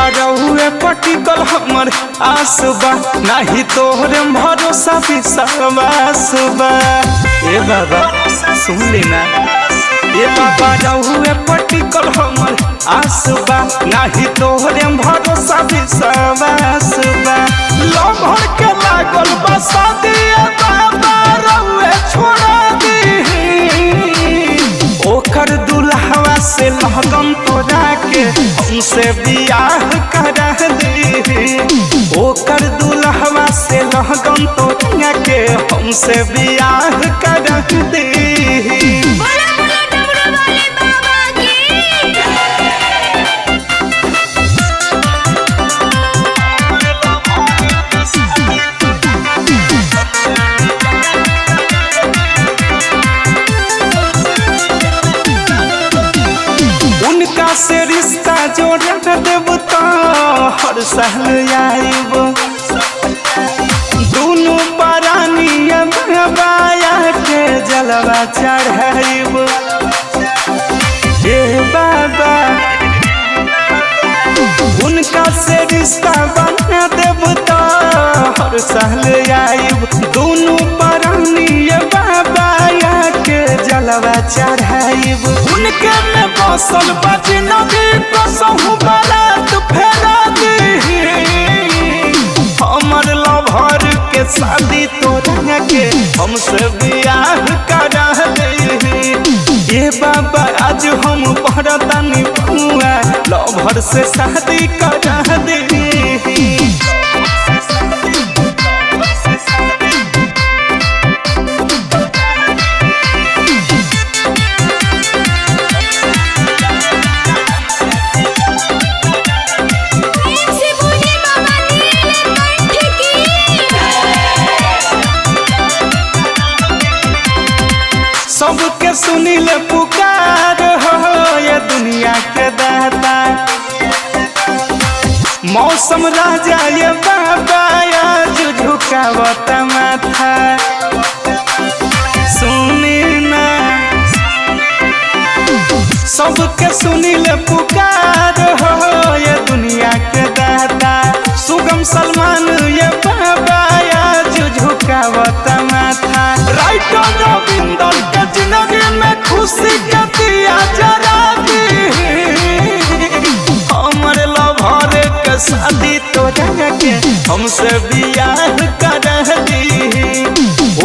बारहुए पटिकल हमर आसबा नहीं तोहरे भरोसा विश्वास बा। ए बाबा सुन लेना, ए बाबा रहुए पटिकल हमर आसबा नहीं तोहरे भरोसा विश्वास बा। लभर के लागल बा शादी बाबा रहुए छोड़ा दी ओकर दुल्हवा से लगन तोरा के हमसे बियाह करा दी। ओकर दुल्हवा से लगन तोरा के हमसे बियाह करा दी। उनका से रिश्ता जोड़ देव तो हर साल आइब। दोनों परानी बाया के जलवा चढ़ाइब। हे बाबा उनका से रिश्ता बना देव तो हर साल आइब। दोनों परानी बाया के जलवा चढ़ाइब। उनके में बसल बजनबी कसहु बारात फेरा दी। हमर लभर के शादी तोरा के हमसे बियाह करा दे। ये बाबा आज हम पढ़तानी बुआ लभर से शादी करा दे। सबके सुनील पुकार हो ये दुनिया के दाता। मौसम राजा ये बाबा आज झुकावत माथा। सुनी ना सबके सुनील पुकार हो ये दुनिया के दाता। सुगम सलमान ये बाबा आज झुकावत माथा। राइटर रविंदर के जिंदगी में खुशी के दिया जरा दी। हमर लभर के शादी तोरा के हमसे बियाह करा दी।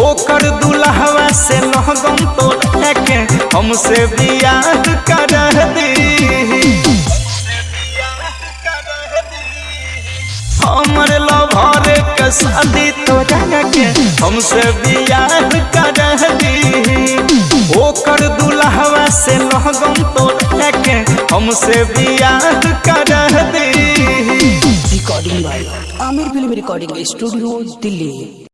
ओकर दुल्हवा से लगन तोरा के हमसे बियाह करा दी। हमर लभर के शादी तोरा के हमसे बियाह करा दी। ओकर दुल्हवा से लगन तोरा के हमसे बियाह करा दी। Recording by Aamir film recording studio Delhi.